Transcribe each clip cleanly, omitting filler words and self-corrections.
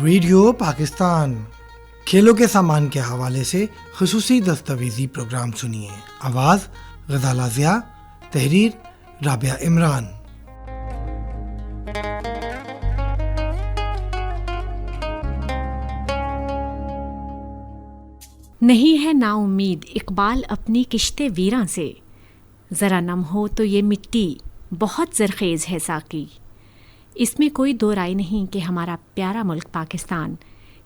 Radio Pakistan کھیلوں کے سامان کے حوالے سے خصوصی دستاویزی پروگرام سنیے۔ آواز غزالہ ضیاء، تحریر رابعہ عمران۔ نہیں ہے نا امید اقبال اپنی کشتے ویراں سے، ذرا نم ہو تو یہ مٹی بہت زرخیز ہے ساقی۔ اس میں کوئی دو رائے نہیں کہ ہمارا پیارا ملک پاکستان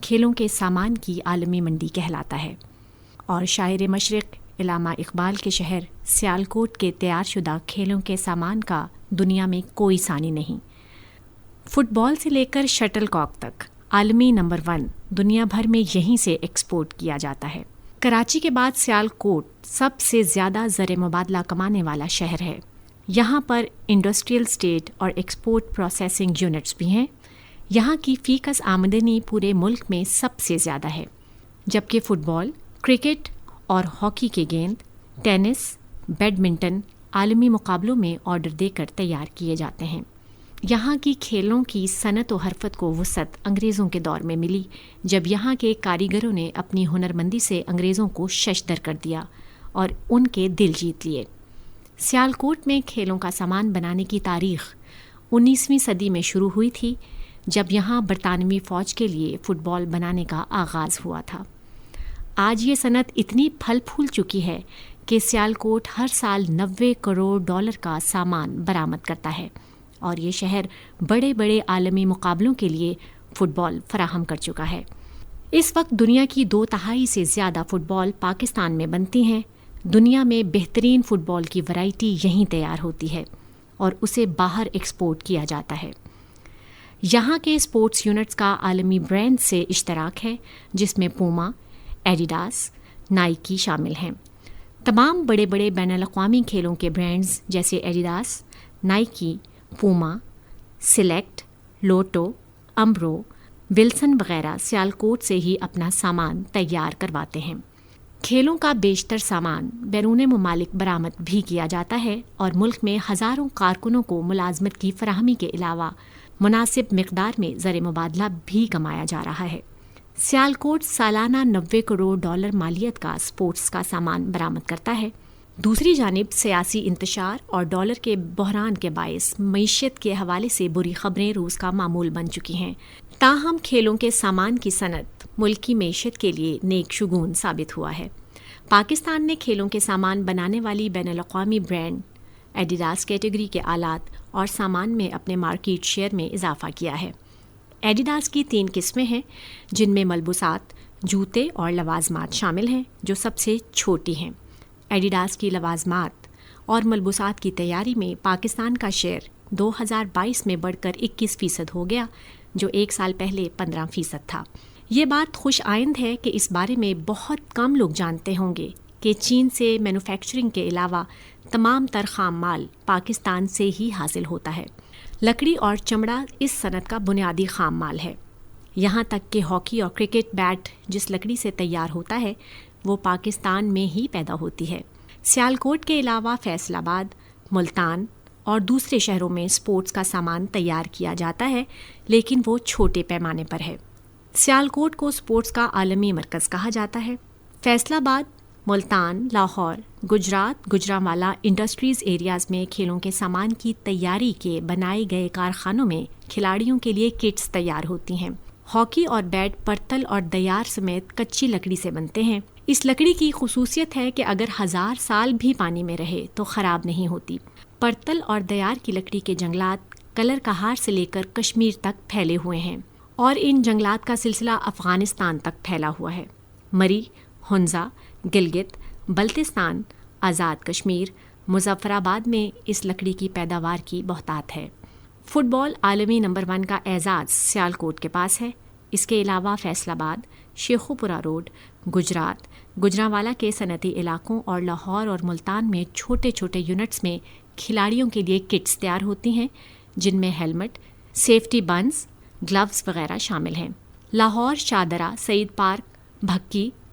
کھیلوں کے سامان کی عالمی منڈی کہلاتا ہے، اور شاعر مشرق علامہ اقبال کے شہر سیالکوٹ کے تیار شدہ کھیلوں کے سامان کا دنیا میں کوئی ثانی نہیں۔ فٹ بال سے لے کر شٹل کاک تک عالمی نمبر 1 دنیا بھر میں یہیں سے ایکسپورٹ کیا جاتا ہے۔ کراچی کے بعد سیالکوٹ سب سے زیادہ زر مبادلہ کمانے والا شہر ہے۔ یہاں پر انڈسٹریل اسٹیٹ اور ایکسپورٹ پروسیسنگ یونٹس بھی ہیں۔ یہاں کی فی کس آمدنی پورے ملک میں سب سے زیادہ ہے، جبکہ فٹ بال، کرکٹ اور ہاکی کے گیند، ٹینس، بیڈمنٹن عالمی مقابلوں میں آرڈر دے کر تیار کیے جاتے ہیں۔ یہاں کی کھیلوں کی صنعت و حرفت کو وسعت انگریزوں کے دور میں ملی، جب یہاں کے کاریگروں نے اپنی ہنرمندی سے انگریزوں کو ششدر کر دیا اور ان کے دل جیت لیے۔ سیالکوٹ میں کھیلوں کا سامان بنانے کی تاریخ 19ویں صدی میں شروع ہوئی تھی، جب یہاں برطانوی فوج کے لیے فٹ بال بنانے کا آغاز ہوا تھا۔ آج یہ صنعت اتنی پھل پھول چکی ہے کہ سیالکوٹ ہر سال $90 کروڑ کا سامان برآمد کرتا ہے، اور یہ شہر بڑے بڑے عالمی مقابلوں کے لیے فٹ بال فراہم کر چکا ہے۔ اس وقت دنیا کی 2/3 سے زیادہ فٹ بال پاکستان میں بنتی ہیں۔ دنیا میں بہترین فٹ بال کی ورائٹی یہیں تیار ہوتی ہے اور اسے باہر ایکسپورٹ کیا جاتا ہے۔ یہاں کے اسپورٹس یونٹس کا عالمی برانڈ سے اشتراک ہے، جس میں پوما، ایڈیڈاس، نائکی شامل ہیں۔ تمام بڑے بڑے بین الاقوامی کھیلوں کے برانڈز جیسے Adidas, Nike, Puma, Select, Lotto, Umbro, Wilson وغیرہ سیالکوٹ سے ہی اپنا سامان تیار کرواتے ہیں۔ کھیلوں کا بیشتر سامان بیرون ممالک برآمد بھی کیا جاتا ہے، اور ملک میں ہزاروں کارکنوں کو ملازمت کی فراہمی کے علاوہ مناسب مقدار میں زر مبادلہ بھی کمایا جا رہا ہے۔ سیالکوٹ سالانہ $90 کروڑ مالیت کا اسپورٹس کا سامان برآمد کرتا ہے۔ دوسری جانب سیاسی انتشار اور ڈالر کے بحران کے باعث معیشت کے حوالے سے بری خبریں روز کا معمول بن چکی ہیں۔ تاہم کھیلوں کے سامان کی صنعت ملک کی معیشت کے لیے نیک شگون ثابت ہوا ہے۔ پاکستان نے کھیلوں کے سامان بنانے والی بین الاقوامی برانڈ ایڈیڈاس کیٹیگری کے آلات اور سامان میں اپنے مارکیٹ شیئر میں اضافہ کیا ہے۔ ایڈیڈاس کی 3 قسمیں ہیں، جن میں ملبوسات، جوتے اور لوازمات شامل ہیں، جو سب سے چھوٹی ہیں۔ ایڈیڈاس کی لوازمات اور ملبوسات کی تیاری میں پاکستان کا شیئر 2022 میں بڑھ کر 21% ہو گیا، جو 1 سال پہلے 15% تھا۔ یہ بات خوش آئند ہے کہ اس بارے میں بہت کم لوگ جانتے ہوں گے کہ چین سے مینوفیکچرنگ کے علاوہ تمام تر خام مال پاکستان سے ہی حاصل ہوتا ہے۔ لکڑی اور چمڑا اس صنعت کا بنیادی خام مال ہے۔ یہاں تک کہ ہاکی اور کرکٹ بیٹ جس لکڑی سے تیار ہوتا ہے وہ پاکستان میں ہی پیدا ہوتی ہے۔ سیالکوٹ کے علاوہ فیصل آباد، ملتان اور دوسرے شہروں میں اسپورٹس کا سامان تیار کیا جاتا ہے، لیکن وہ چھوٹے پیمانے پر ہے۔ سیالکوٹ کو اسپورٹس کا عالمی مرکز کہا جاتا ہے۔ فیصل آباد، ملتان، لاہور، گجرات، گوجرانوالا انڈسٹریز ایریاز میں کھیلوں کے سامان کی تیاری کے بنائے گئے کارخانوں میں کھلاڑیوں کے لیے کٹس تیار ہوتی ہیں۔ ہاکی اور بیٹ پرتل اور دیار سمیت کچی لکڑی سے بنتے ہیں۔ اس لکڑی کی خصوصیت ہے کہ اگر 1000 سال بھی پانی میں رہے تو خراب نہیں ہوتی۔ پرتل اور دیار کی لکڑی کے جنگلات کلر کہار سے لے کر کشمیر تک پھیلے ہوئے ہیں، اور ان جنگلات کا سلسلہ افغانستان تک پھیلا ہوا ہے۔ مری، ہنزا، گلگت، بلتستان، آزاد کشمیر، مظفر آباد میں اس لکڑی کی پیداوار کی بہتات ہے۔ فٹ بال عالمی نمبر 1 کا اعزاز سیالکوٹ کے پاس ہے۔ اس کے علاوہ فیصل آباد، شیخوپورہ روڈ، گجرات، گوجرانوالا کے صنعتی علاقوں اور لاہور اور ملتان میں چھوٹے چھوٹے یونٹس میں کھلاڑیوں کے لیے کٹس تیار ہوتی ہیں، جن میں ہیلمٹ، سیفٹی بنز، گلوز وغیرہ شامل ہیں۔ لاہور، شاہدرہ، سعید پارک، بھکی،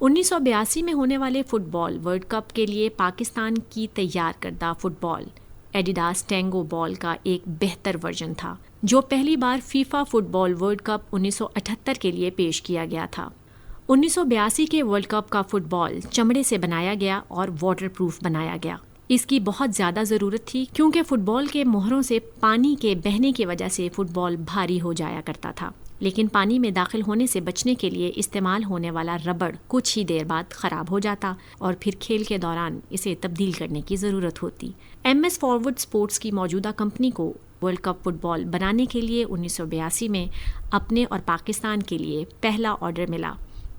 1982 میں ہونے والے فٹ بال ورلڈ کپ کے لیے پاکستان کی تیار کردہ فٹ بال ایڈیڈاس ٹینگو بال کا ایک بہتر ورژن تھا جو پہلی بار فیفا فٹ بال ورلڈ کپ 1978 کے لیے پیش کیا گیا تھا۔ 1982 کے ورلڈ کپ کا فٹ بال چمڑے سے بنایا گیا اور واٹر پروف بنایا گیا۔ اس کی بہت زیادہ ضرورت تھی کیونکہ فٹ بال کے مہروں سے پانی کے بہنے کی وجہ سے فٹ بال بھاری ہو جایا کرتا تھا، لیکن پانی میں داخل ہونے سے بچنے کے لیے استعمال ہونے والا ربڑ کچھ ہی دیر بعد خراب ہو جاتا اور پھر کھیل کے دوران اسے تبدیل کرنے کی ضرورت ہوتی۔ ایم ایس فارورڈ سپورٹس کی موجودہ کمپنی کو ورلڈ کپ فٹ بال بنانے کے لیے 1982 میں اپنے اور پاکستان کے لیے پہلا آرڈر ملا،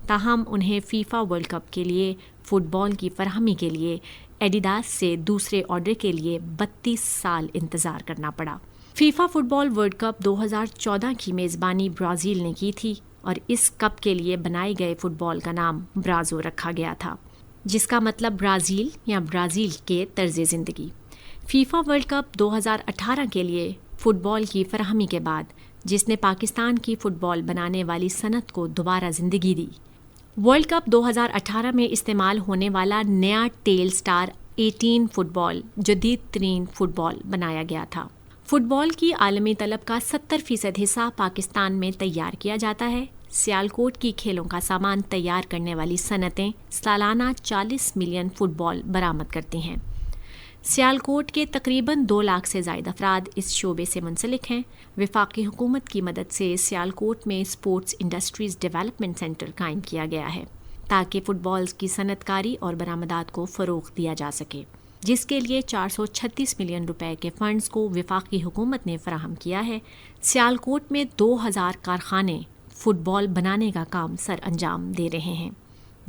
تاہم انہیں فیفا ورلڈ کپ کے لیے فٹ بال کی فراہمی کے لیے ایڈیڈاس سے دوسرے آرڈر کے لیے 32 سال انتظار کرنا پڑا۔ فیفا فٹ بال ورلڈ کپ 2014 کی میزبانی برازیل نے کی تھی اور اس کپ کے لیے بنائے گئے فٹ بال کا نام برازو رکھا گیا تھا، جس کا مطلب برازیل یا برازیل کے طرز زندگی۔ فیفا ورلڈ کپ 2018 کے لیے فٹ بال کی فراہمی کے بعد، جس نے پاکستان کی فٹ بال بنانے والی صنعت کو دوبارہ زندگی دی، ورلڈ کپ 2018 میں استعمال ہونے والا نیا ٹیل سٹار 18 فٹ بال جدید ترین فٹ بال بنایا گیا تھا۔ فٹ بال کی عالمی طلب کا 70% حصہ پاکستان میں تیار کیا جاتا ہے۔ سیالکوٹ کی کھیلوں کا سامان تیار کرنے والی صنعتیں سالانہ 40 ملین فٹ بال برآمد کرتی ہیں۔ سیالکوٹ کے تقریباً 2 لاکھ سے زائد افراد اس شعبے سے منسلک ہیں۔ وفاقی حکومت کی مدد سے سیالکوٹ میں اسپورٹس انڈسٹریز ڈیولپمنٹ سینٹر قائم کیا گیا ہے تاکہ فٹ بالز کی صنعت کاری اور برآمدات کو فروغ دیا جا سکے، جس کے لیے 436 ملین روپے کے فنڈز کو وفاقی حکومت نے فراہم کیا ہے۔ سیالکوٹ میں 2000 کارخانے فٹ بال بنانے کا کام سر انجام دے رہے ہیں۔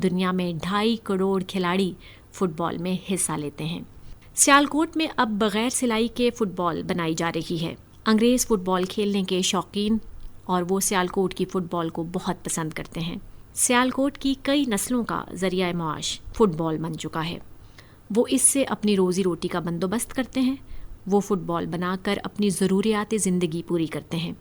دنیا میں 2.5 کروڑ کھلاڑی فٹ بال میں حصہ لیتے ہیں۔ سیالکوٹ میں اب بغیر سلائی کے فٹ بال بنائی جا رہی ہے۔ انگریز فٹ بال کھیلنے کے شوقین اور وہ سیالکوٹ کی فٹ بال کو بہت پسند کرتے ہیں۔ سیالکوٹ کی کئی نسلوں کا ذریعہ معاش فٹ بال بن چکا ہے۔ وہ اس سے اپنی روزی روٹی کا بندوبست کرتے ہیں۔ وہ فٹ بال بنا کر اپنی ضروریات زندگی پوری کرتے ہیں۔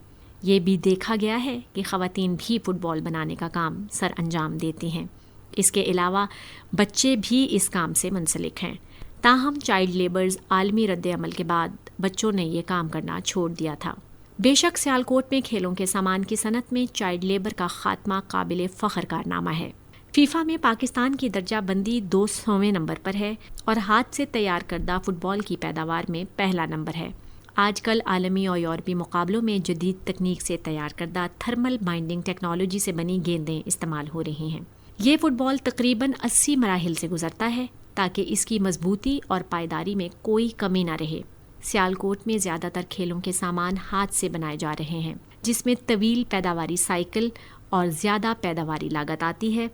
یہ بھی دیکھا گیا ہے کہ خواتین بھی فٹ بال بنانے کا کام سر انجام دیتی ہیں۔ اس کے علاوہ بچے بھی اس کام سے منسلک ہیں، تاہم چائلڈ لیبرز عالمی رد عمل کے بعد بچوں نے یہ کام کرنا چھوڑ دیا تھا۔ بے شک سیالکوٹ میں کھیلوں کے سامان کی صنعت میں چائلڈ لیبر کا خاتمہ قابل فخر کارنامہ ہے۔ فیفا میں پاکستان کی درجہ بندی 200ویں نمبر پر ہے اور ہاتھ سے تیار کردہ فٹ بال کی پیداوار میں پہلا نمبر ہے۔ آج کل عالمی اور یورپی مقابلوں میں جدید تکنیک سے تیار کردہ تھرمل بائنڈنگ ٹیکنالوجی سے بنی گیندیں استعمال ہو رہی ہیں۔ یہ فٹ بال تقریباً 80 مراحل سے گزرتا ہے تاکہ اس کی مضبوطی اور پائیداری میں کوئی کمی نہ رہے۔ سیالکوٹ میں زیادہ تر کھیلوں کے سامان ہاتھ سے بنائے جا رہے ہیں، جس میں طویل پیداواری سائیکل اور زیادہ پیداواری لاگت آتی ہے۔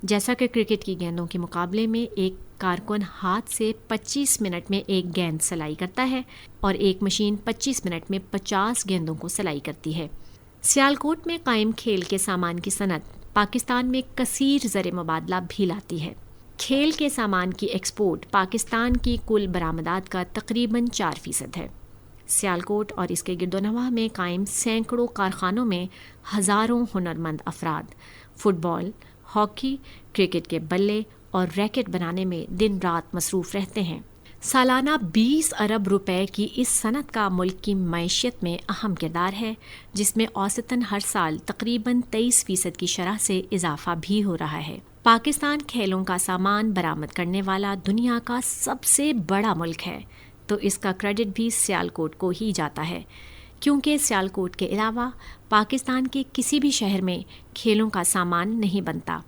جیسا کہ کرکٹ کی گیندوں کے مقابلے میں ایک کارکن ہاتھ سے 25 منٹ میں ایک گیند سلائی کرتا ہے اور ایک مشین 25 منٹ میں 50 گیندوں کو سلائی کرتی ہے۔ سیالکوٹ میں قائم کھیل کے سامان کی صنعت پاکستان میں کثیر زر مبادلہ بھی لاتی ہے۔ کھیل کے سامان کی ایکسپورٹ پاکستان کی کل برآمدات کا تقریباً 4% ہے۔ سیالکوٹ اور اس کے گرد و نواح میں قائم سینکڑوں کارخانوں میں ہزاروں ہنرمند افراد فٹ بال، ہاکی، کرکٹ کے بلے اور ریکٹ بنانے میں دن رات مصروف رہتے ہیں۔ سالانہ 20 ارب روپے کی اس صنعت کا ملک کی معیشت میں اہم کردار ہے، جس میں اوسطاً ہر سال تقریباً 23% کی شرح سے اضافہ بھی ہو رہا ہے۔ پاکستان کھیلوں کا سامان برآمد کرنے والا دنیا کا سب سے بڑا ملک ہے، تو اس کا کریڈٹ بھی سیالکوٹ کو ہی جاتا ہے، کیونکہ سیالکوٹ کے علاوہ پاکستان کے کسی بھی شہر میں کھیلوں کا سامان نہیں بنتا۔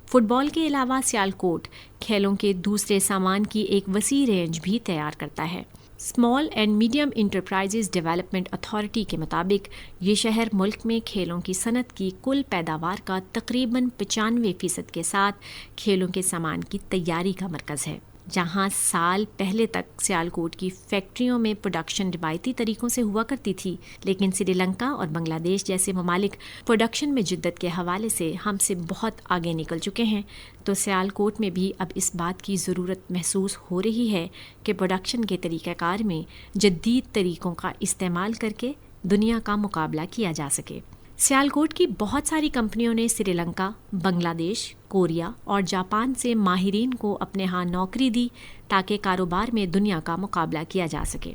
فٹ بال کے علاوہ سیالکوٹ کھیلوں کے دوسرے سامان کی ایک وسیع رینج بھی تیار کرتا ہے۔ Small and medium enterprises development authority کے مطابق یہ شہر ملک میں کھیلوں کی صنعت کی کل پیداوار کا تقریباً 95% کے ساتھ کھیلوں کے سامان کی تیاری کا مرکز ہے۔ جہاں سال پہلے تک سیالکوٹ کی فیکٹریوں میں پروڈکشن روایتی طریقوں سے ہوا کرتی تھی، لیکن سری لنکا اور بنگلہ دیش جیسے ممالک پروڈکشن میں جدت کے حوالے سے ہم سے بہت آگے نکل چکے ہیں، تو سیالکوٹ میں بھی اب اس بات کی ضرورت محسوس ہو رہی ہے کہ پروڈکشن کے طریقہ کار میں جدید طریقوں کا استعمال کر کے دنیا کا مقابلہ کیا جا سکے۔ سیالکوٹ کی بہت ساری کمپنیوں نے سری لنکا، بنگلہ دیش، کوریا اور جاپان سے ماہرین کو اپنے ہاں نوکری دی تاکہ کاروبار میں دنیا کا مقابلہ کیا جا سکے۔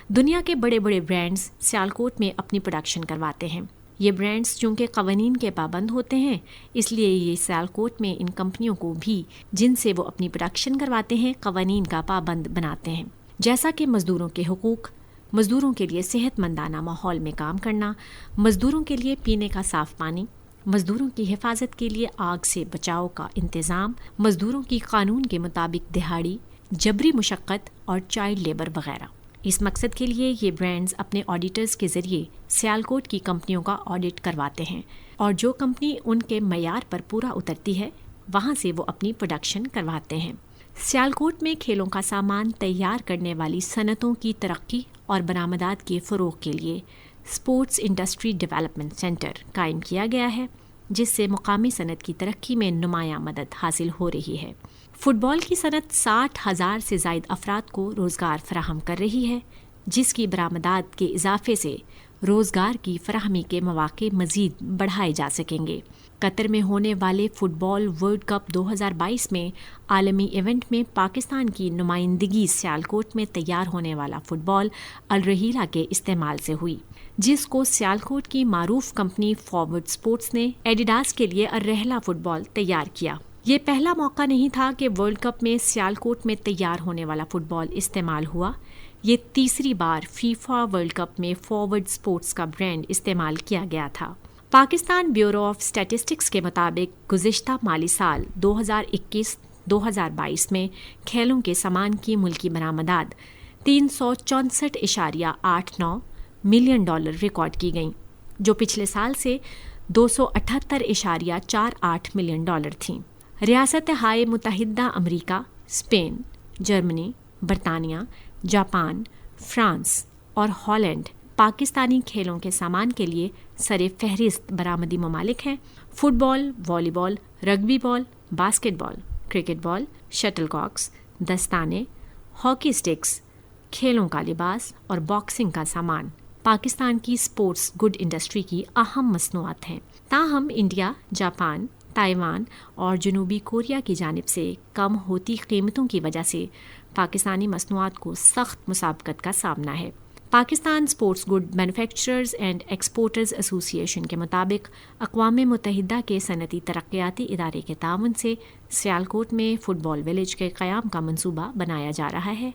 دنیا کے بڑے بڑے برانڈز سیالکوٹ میں اپنی پروڈکشن کرواتے ہیں۔ یہ برانڈز چونکہ قوانین کے پابند ہوتے ہیں، اس لیے یہ سیالکوٹ میں ان کمپنیوں کو بھی جن سے وہ اپنی پروڈکشن کرواتے ہیں قوانین کا پابند بناتے ہیں، جیسا کہ مزدوروں کے حقوق، مزدوروں کے لیے صحت مندانہ ماحول میں کام کرنا، مزدوروں کے لیے پینے کا صاف پانی، مزدوروں کی حفاظت کے لیے آگ سے بچاؤ کا انتظام، مزدوروں کی قانون کے مطابق دہاڑی، جبری مشقت اور چائلڈ لیبر وغیرہ۔ اس مقصد کے لیے یہ برانڈز اپنے آڈیٹرز کے ذریعے سیالکوٹ کی کمپنیوں کا آڈٹ کرواتے ہیں، اور جو کمپنی ان کے معیار پر پورا اترتی ہے وہاں سے وہ اپنی پروڈکشن کرواتے ہیں۔ سیالکوٹ میں کھیلوں کا سامان تیار کرنے والی صنعتوں کی ترقی اور برآمدات کے فروغ کے لیے اسپورٹس انڈسٹری ڈیولپمنٹ سینٹر قائم کیا گیا ہے، جس سے مقامی صنعت کی ترقی میں نمایاں مدد حاصل ہو رہی ہے۔ فٹ بال کی صنعت 60,000 سے زائد افراد کو روزگار فراہم کر رہی ہے، جس کی برآمدات کے اضافے سے روزگار کی فراہمی کے مواقع مزید بڑھائے جا سکیں گے۔ قطر میں ہونے والے فٹ بال ورلڈ کپ 2022 میں عالمی ایونٹ میں پاکستان کی نمائندگی سیالکوٹ میں تیار ہونے والا فٹ بال الرحیلہ کے استعمال سے ہوئی، جس کو سیالکوٹ کی معروف کمپنی فارورڈ سپورٹس نے ایڈیڈاس کے لیے الرحیلہ فٹ بال تیار کیا۔ یہ پہلا موقع نہیں تھا کہ ورلڈ کپ میں سیالکوٹ میں تیار ہونے والا فٹ بال استعمال ہوا، یہ تیسری بار فیفا ورلڈ کپ میں فارورڈ سپورٹس کا برانڈ استعمال کیا گیا تھا۔ پاکستان بیورو آف اسٹیٹسٹکس کے مطابق گزشتہ مالی سال 2021-2022 میں کھیلوں کے سامان کی ملکی برآمدات $364.89 ملین ریکارڈ کی گئیں، جو پچھلے سال سے $278.48 ملین تھیں۔ ریاست ہائے متحدہ امریکہ، اسپین، جرمنی، برطانیہ، جاپان، فرانس اور ہالینڈ پاکستانی کھیلوں کے سامان کے لیے سر فہرست برآمدی ممالک ہیں۔ فٹ بال، والی بال، رگبی بال، باسکٹ بال، کرکٹ بال، شٹل کاکس، دستانے، ہاکی اسٹکس، کھیلوں کا لباس اور باکسنگ کا سامان پاکستان کی اسپورٹس گڈ انڈسٹری کی اہم مصنوعات ہیں۔ تاہم انڈیا، جاپان، تائیوان اور جنوبی کوریا کی جانب سے کم ہوتی قیمتوں کی وجہ سے پاکستانی مصنوعات کو سخت مسابقت کا سامنا ہے۔ Pakistan sports good manufacturers and exporters ایسوسی ایشن کے مطابق اقوام متحدہ کے صنعتی ترقیاتی ادارے کے تعاون سے سیالکوٹ میں فٹ بال ولیج کے قیام کا منصوبہ بنایا جا رہا ہے۔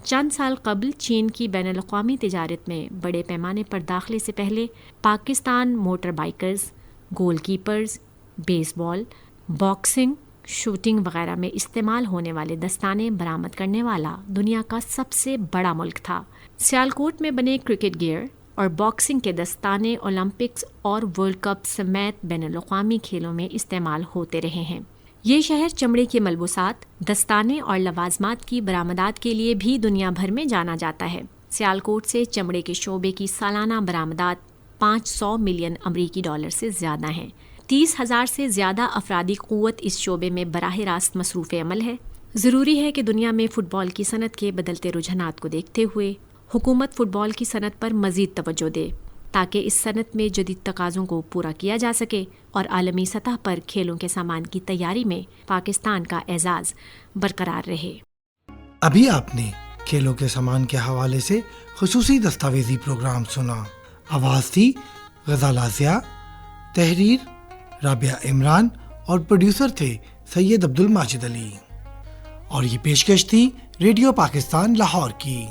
چند سال قبل چین کی بین الاقوامی تجارت میں بڑے پیمانے پر داخلے سے پہلے پاکستان موٹر بائیکرز، گول کیپرز، بیس بال، باکسنگ، شوٹنگ وغیرہ میں استعمال ہونے والے دستانے برآمد کرنے والا دنیا کا سب سے بڑا ملک تھا۔ سیالکوٹ میں بنے کرکٹ گیئر اور باکسنگ کے دستانے اولمپکس اور ورلڈ کپ سمیت بین الاقوامی کھیلوں میں استعمال ہوتے رہے ہیں۔ یہ شہر چمڑے کے ملبوسات، دستانے اور لوازمات کی برآمدات کے لیے بھی دنیا بھر میں جانا جاتا ہے۔ سیالکوٹ سے چمڑے کے شعبے کی سالانہ برآمدات $500 ملین سے زیادہ ہیں۔ 30,000 سے زیادہ افرادی قوت اس شعبے میں براہ راست مصروف عمل ہے۔ ضروری ہے کہ دنیا میں فٹ بال کی صنعت کے بدلتے رجحانات کو دیکھتے ہوئے حکومت فٹ بال کی صنعت پر مزید توجہ دے تاکہ اس صنعت میں جدید تقاضوں کو پورا کیا جا سکے اور عالمی سطح پر کھیلوں کے سامان کی تیاری میں پاکستان کا اعزاز برقرار رہے۔ ابھی آپ نے کھیلوں کے سامان کے حوالے سے خصوصی دستاویزی پروگرام سنا۔ آواز تھی غزالہ ضیاء، تحریر رابعہ عمران اور پروڈیوسر تھے سید عبد الماجد علی، اور یہ پیشکش تھی ریڈیو پاکستان لاہور کی۔